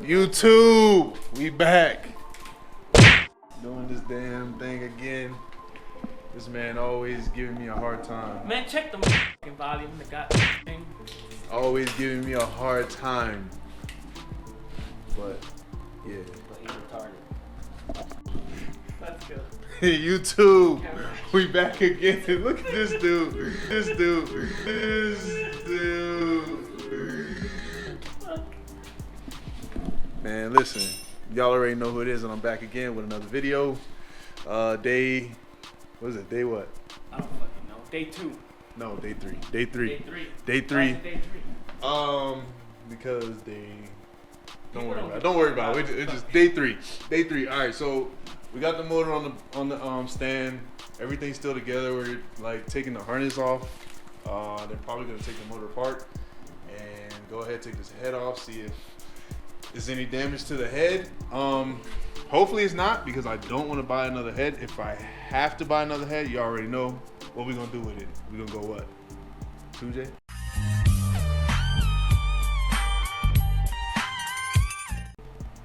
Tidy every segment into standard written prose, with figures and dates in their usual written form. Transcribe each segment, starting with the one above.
YouTube, we back. Doing this damn thing again. This man always giving me a hard time. Man, check the fucking volume. The goddamn thing. Always giving me a hard time. But, yeah. But he retarded. Let's go. YouTube, we back again. Look at this dude. This dude. Man, listen. Y'all already know who it is, and I'm back again with another video. Day, what is it? Day what? I don't fucking know. Day 2. No, day 3. Day 3. Day 3. Day 3. Day 3. Because they don't worry about it. Don't worry about it. It's just day 3. Day 3. All right, so we got the motor on the stand. Everything's still together. We're like taking the harness off. They're probably gonna take the motor apart and go ahead take this head off. See if there's any damage to the head. Hopefully it's not, because I don't want to buy another head. If I have to buy another head, you already know what we're gonna do with it. We're gonna go what? 2J?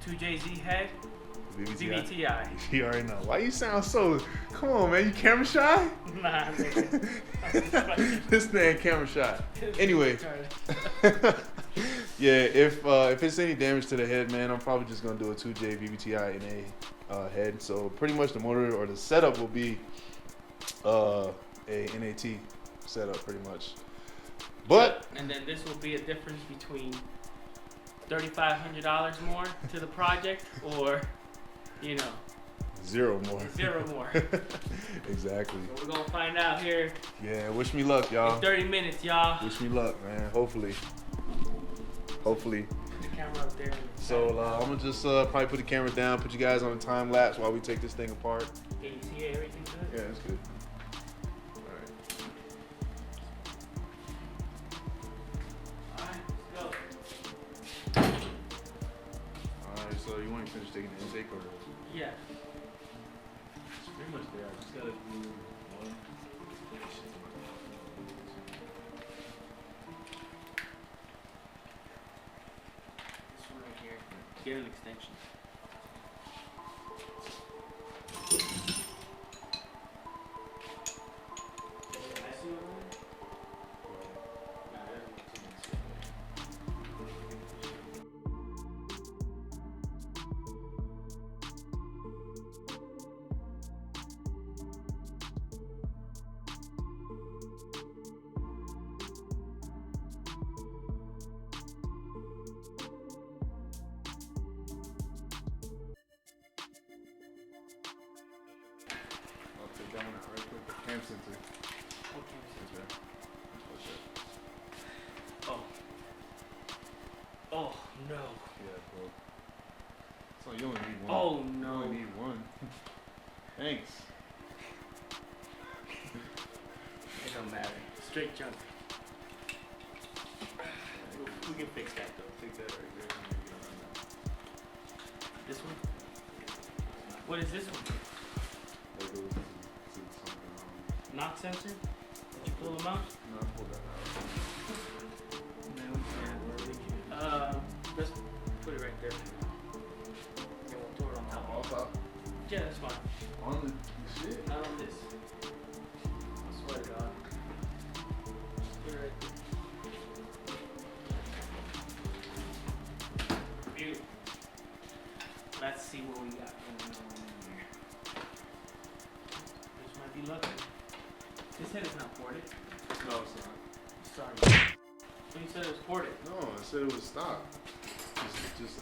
2JZ head. BBTI. You already know. Why you sound so? Come on, man. You camera shy? Nah, nigga. This man camera shy. Anyway. Yeah, if it's any damage to the head, man, I'm probably just gonna do a 2J BBTI in a head. So pretty much the motor or the setup will be a NAT setup, pretty much. But and then this will be a difference between $3,500 more to the project, or zero more. Zero more. Exactly. So we're gonna find out here. Yeah, wish me luck, y'all. In 30 minutes, y'all. Wish me luck, man. Hopefully. Put the camera up there. So I'm gonna just probably put the camera down, put you guys on a time lapse while we take this thing apart. Can you see everything good? Yeah, that's good. Alright, let's go. Alright, so you want to finish taking the intake or? Yeah. It's pretty much there. I just gotta do one. This one right here. Get an extension. I'll take that one out right quick. The cam sensor. Okay. Okay. Oh. Oh no. Yeah, bro. So you only need one. Oh You no. only need one. Thanks. It don't matter. Straight jump. We can fix that though. Take that right there. This one? What is this one? That goes to something. Knock sensor? Did you pull them out? No, I pulled that out. No. Let's put it right there. Yeah, we'll throw it on top. All top. Yeah, that's fine. On the shit. Not on this. I swear to God. Put it right there. Beautiful. Let's see what we got going on here. This might be lucky. This head is not ported. No, it's not. Sorry. So you said it was ported. No, I said it was stock. Just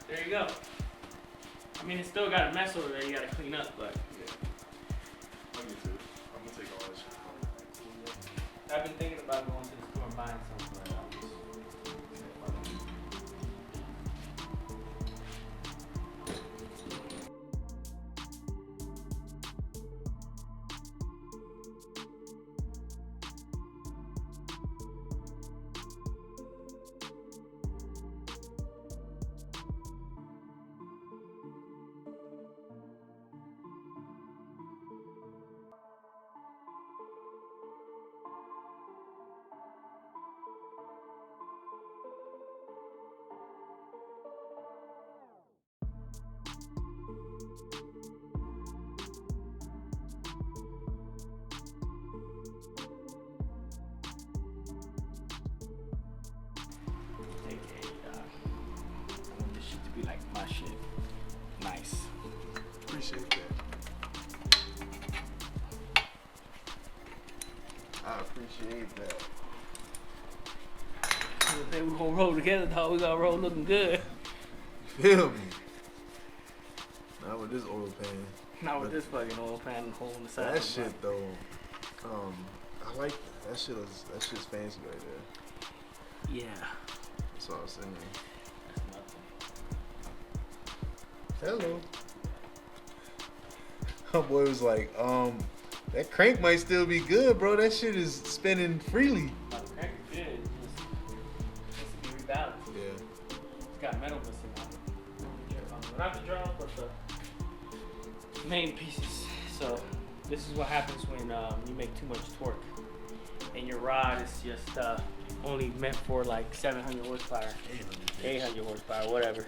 There you go. I mean, it's still got a mess over there you gotta clean up, but yeah. I'll get to it. I'm gonna take all that shit. I've been thinking about going to the store and buying something. Appreciate that. They we gonna roll together, dog. We gotta roll looking good. Feel me? Not with this oil pan. Not with this fucking oil pan holding the side. That shit though, I like that. That shit's fancy right there. Yeah. That's what I was saying. Hello. My boy was like, that crank might still be good, bro. That shit is spinning freely. The crank is good. It just needs to be rebalanced. Yeah. It's got metal missing on it. Not the drum, but the main pieces. So this is what happens when you make too much torque, and your rod is just only meant for like 700 horsepower, 800 horsepower, whatever.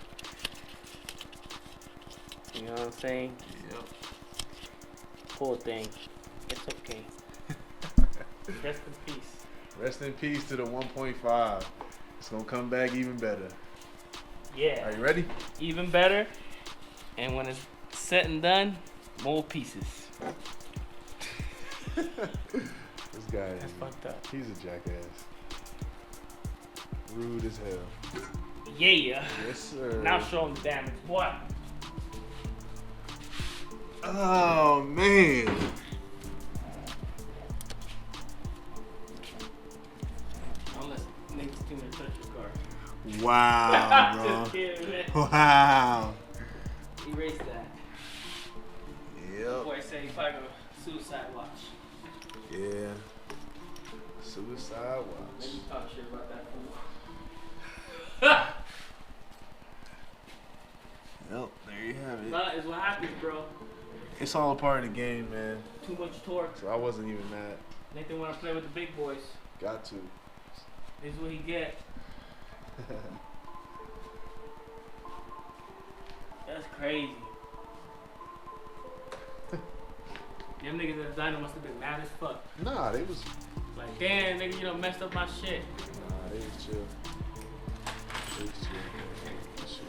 You know what I'm saying? Yep. Poor thing. It's okay. Rest in peace. Rest in peace to the 1.5. It's gonna come back even better. Yeah. Are you ready? Even better. And when it's said and done, more pieces. This guy, That's fucked up. he's a jackass. Rude as hell. Yeah. Yes, sir. Now show him the damage. What? Oh, man. Unless niggas too many touch your car. Wow, bro. Just kidding, man. Wow. Erase that. Yep. Boy said he probably gonna suicide watch. Yeah. Suicide watch. Maybe talk shit about that fool. Yep, there you have it. That is what happens, bro. It's all a part of the game, man. Too much torque. So I wasn't even mad. Nathan wanna play with the big boys. Got to. This is what he get. That's crazy. Them niggas at the diner must have been mad as fuck. Nah, they was. Like, damn, nigga, you done messed up my shit. Nah, they was chill. They was chill. Shit.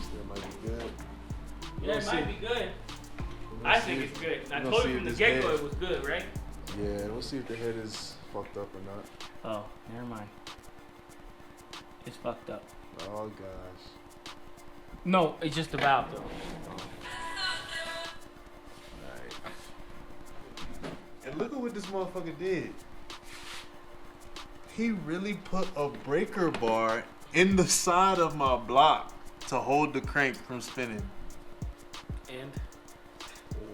Still might be good. Yeah, it might be good. I think it's good. I told you from the get-go it was good, right? Yeah, we'll see if the head is fucked up or not. Oh, never mind. It's fucked up. Oh gosh. No, it's just about though. Alright. And look at what this motherfucker did. He really put a breaker bar in the side of my block to hold the crank from spinning. And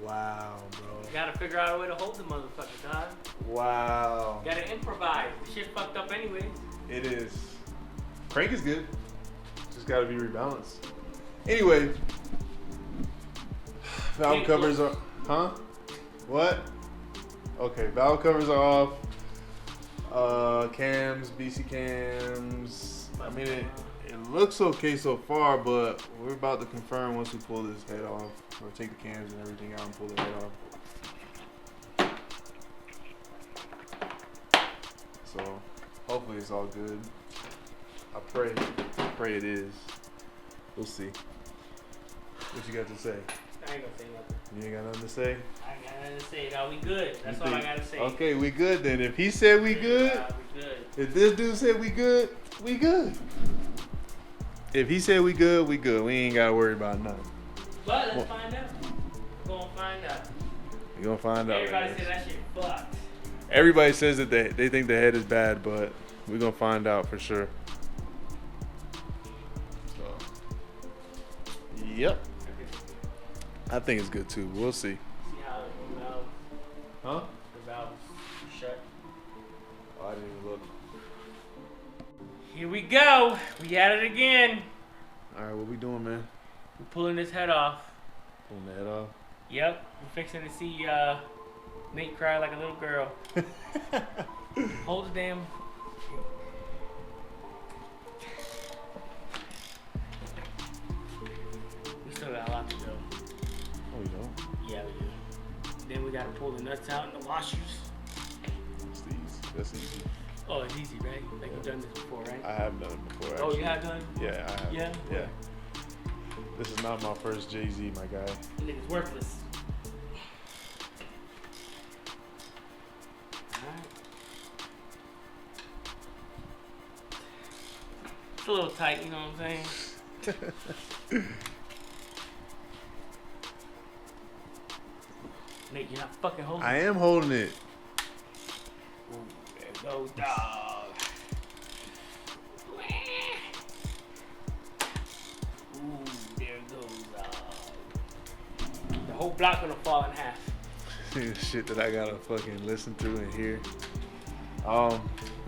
Wow, bro. you gotta figure out a way to hold the motherfucker, dog. Wow. You gotta improvise. The shit fucked up anyways. It is. Crank is good. Just gotta be rebalanced. Anyway. Valve covers are. Huh? What? Okay, valve covers are off. Cams, BC cams. I mean, it looks okay so far, but we're about to confirm once we pull this head off, or take the cams and everything out and pull the head off. So, hopefully it's all good. I pray it is. We'll see. What you got to say? I ain't gonna say nothing. You ain't got nothing to say? I ain't got nothing to say. No, we good. That's all I gotta say. Okay, we good then. If he said we good, We good. if this dude said we good, we good. If he said we good, we good. We ain't gotta worry about nothing. But let's find out. We're gonna find out. We gonna find out. Everybody said that shit fucked. Everybody says that they think the head is bad, but we gonna find out for sure. So, yep. I think it's good too. We'll see. See how the valve, Huh? the valve is shut. Oh, I didn't even look. Here we go. We at it again. All right, what we doing, man? We're pulling this head off. Pulling the head off. Yep. We're fixing to see Nate cry like a little girl. Hold the damn. We still got a lot to go. Oh, you know? Yeah, we do. Then we gotta pull the nuts out and the washers. That's easy. Oh, it's easy, right? Like you've done this before, right? I have done it before. Oh, Actually. you have done? Yeah, I have. Yeah? Yeah. This is not my first Jay-Z, my guy. Nigga's worthless. It's a little tight, you know what I'm saying? Nate, you're not fucking holding I am holding it. Ooh, there goes dog. Ooh, there goes dog. The whole block gonna fall in half. Shit that I gotta fucking listen to and hear.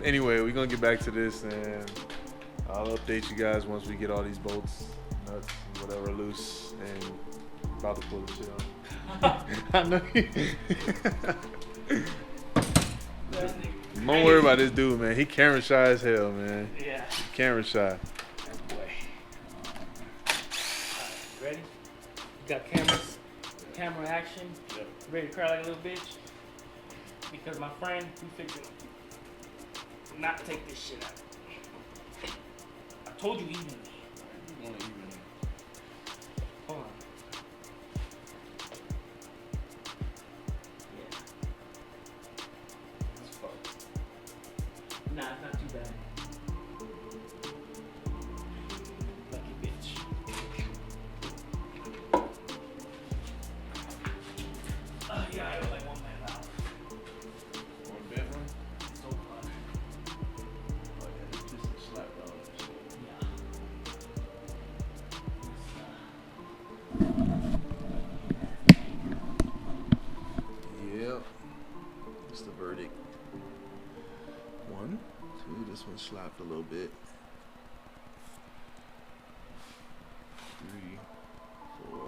Anyway, we're gonna get back to this and I'll update you guys once we get all these bolts, nuts, whatever loose and about to pull the shit on. I know you. Don't worry about this dude, man. He camera shy as hell, man. Yeah. Camera shy. That boy. Alright, ready? You got cameras, camera action. Yep. Ready to cry like a little bitch? Because my friend, we fixing to not take this shit out. I told you evenly. Hold on. Yeah. Nah, it's not too bad. Lucky bitch. Yeah, I got like one man out. One bit one? So fun. Oh yeah, it's just a slap down. Yeah. Yep. That's the verdict. 1, 2, this one slapped a little bit. 3, 4,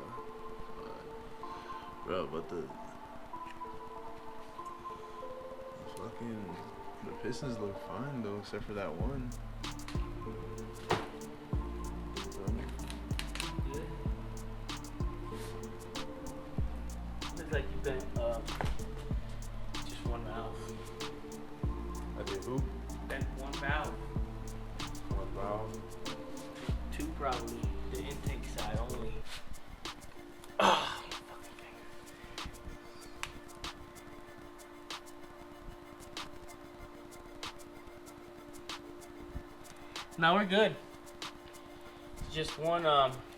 5. Bro, but the Pistons look fine though, except for that one. Good. Looks like you bent just one valve. I did who? Bent one valve. One valve. Two probably. The intake side only. Ah, fucking finger. Now we're good. Just one,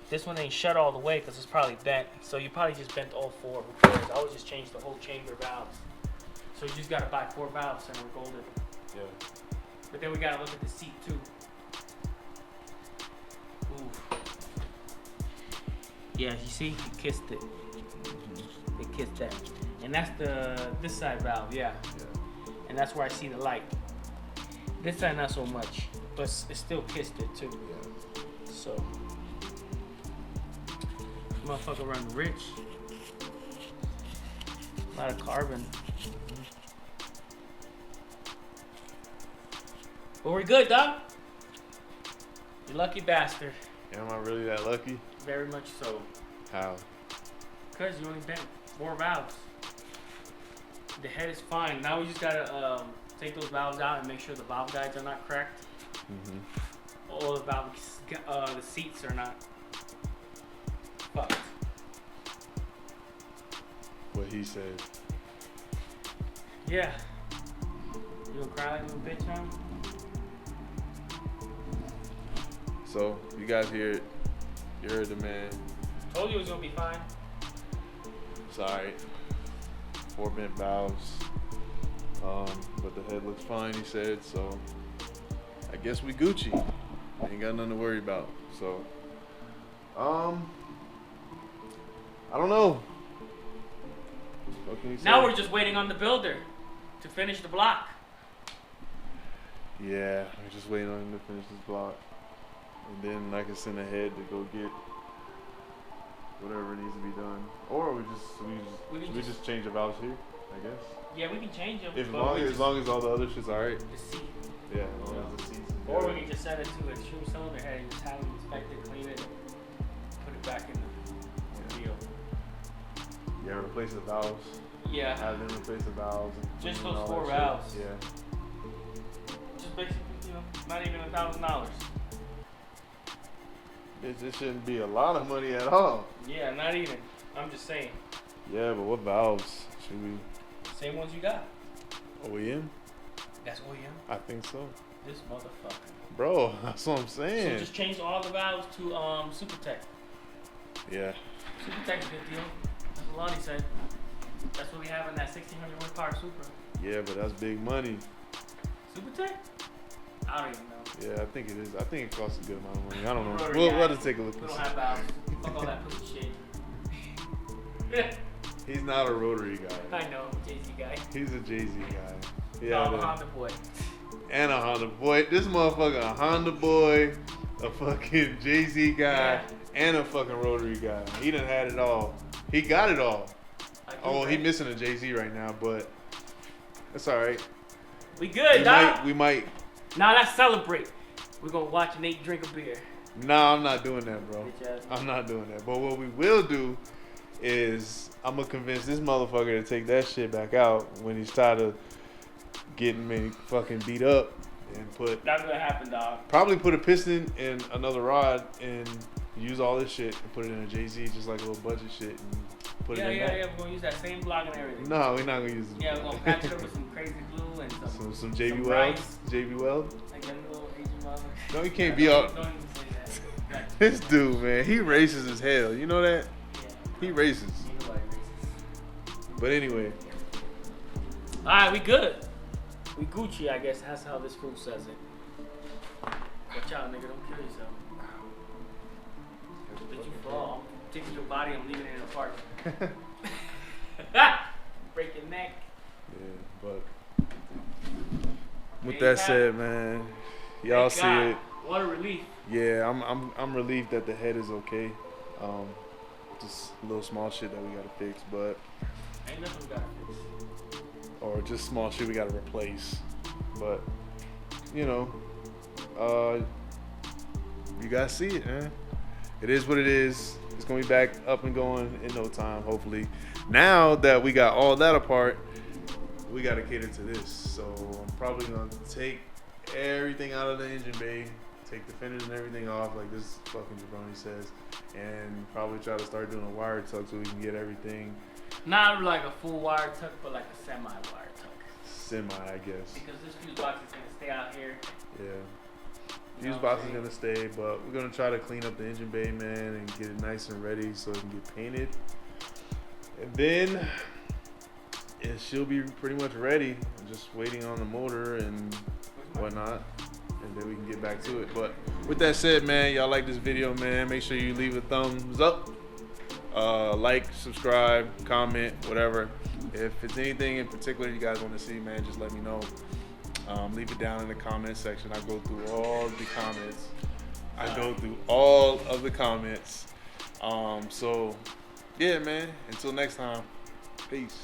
this one ain't shut all the way because it's probably bent. So you probably just bent all four. Who cares? I would just change the whole chamber valves. So you just gotta buy 4 valves and we're golden. Yeah. But then we gotta look at the seat too. Ooh. Yeah, you see, he kissed it. They kissed that. And that's this side valve, yeah. Yeah. And that's where I see the light. This side not so much, but it still kissed it too. Yeah. So, motherfucker run rich. A lot of carbon. But we're good, dog. You lucky bastard. Am I really that lucky? Very much so. How? Because you only bent 4 valves. The head is fine. Now we just gotta take those valves out and make sure the valve guides are not cracked. Mm-hmm. All the valves, the seats are not fucked. What he said. Yeah. You gonna cry like a little bitch, huh? So, you guys hear it. You heard the man. Told you it was gonna be fine. It's alright. 4 bent valves. But the head looks fine, he said, so I guess we Gucci. Ain't got nothing to worry about. So I don't know. What can you say? Now we're just waiting on the builder to finish the block. Yeah, we're just waiting on him to finish this block. And then I can send a head to go get whatever needs to be done. Or we just change the valves here, I guess. Yeah, we can change them. As long as all the other shit's alright. The seat. Yeah, as long as the seats. Or we can just set it to a true cylinder head and just have them inspect it, clean it, put it back in the wheel. Yeah, replace the valves. Yeah. Have them replace the valves. And Just clean those all 4 that valves. shit. Yeah. Just basically, not even $1,000. This shouldn't be a lot of money at all. Yeah, not even. I'm just saying. Yeah, but what valves should we? Same ones you got. OEM? That's OEM. I think so. This motherfucker. Bro, that's what I'm So saying. just change all the valves to SuperTech. Yeah. SuperTech's a good deal. That's what Lonnie said. That's what we have in that 1600 horsepower Supra. Yeah, but that's big money. SuperTech? I don't even know. Yeah, I think it is. I think it costs a good amount of money. I don't know. Rotary We'll guy. have to take a look. We and don't see. have valves. Fuck all that pussy shit. He's not a rotary guy. I know, Jay-Z guy. He's a Jay-Z guy. Yeah, Yeah, I'm a Honda boy. and a Honda boy. This motherfucker, a Honda boy, a fucking Jay-Z guy, Yeah. and a fucking rotary guy. He done had it all. He got it all. I do, Oh, he right? missing a Jay-Z right now, but that's all right. We good, dog. We might. Now let's celebrate. We're gonna watch Nate drink a beer. Nah, I'm not doing that, bro. Bitch ass. I'm not doing that. But what we will do is I'm gonna convince this motherfucker to take that shit back out when he's tired of getting me fucking beat up and That's gonna happen, dog. probably put a piston in another rod and use all this shit and put it in a Jay-Z, just like a little budget shit, and put it in that. Yeah. We're gonna use that same block and everything. No, we're not gonna use it. Yeah, we're gonna patch it up with some crazy glue and some JB some Weld. rice. JB Weld. Like them little Asian motherfuckers. No, you can't be out. Don't even say that. Like, This dude, man, he racist as hell. You know that? yeah. He racist. Ain't nobody racist. But anyway, Alright, we good. We Gucci, I guess. That's how this fool says it. Watch out, nigga. Don't kill yourself. Let you fall. I'm taking your body. I'm leaving it in the park. Break your neck. yeah, but with There you that have said, man, y'all Thank see God. it. What a relief. Yeah, I'm relieved that the head is okay. Just a little small shit that we gotta fix, but Ain't nothing we gotta fix. or just small shit we gotta replace. But you know, you guys see it, man. It is what it is. It's gonna be back up and going in no time, hopefully. Now that we got all that apart, we gotta cater to this. So I'm probably gonna take everything out of the engine bay, take the fenders and everything off, like this fucking jabroni says, and probably try to start doing a wire tuck so we can get everything Not like a full wire tuck, but like a semi wire tuck. semi, I guess. Because this fuse box is gonna stay out here. Yeah. You know Fuse what I'm box is saying? gonna stay, but we're gonna try to clean up the engine bay, man, and get it nice and ready so it can get painted. And then it should be pretty much ready. I'm just waiting on the motor and whatnot, and then we can get back to it. But with that said, man, y'all like this video, man, make sure you leave a thumbs up, like, subscribe, comment, whatever. If it's anything in particular you guys want to see, man, just let me know. Leave it down in the comment section. I go through all the comments. So yeah, man, until next time, peace.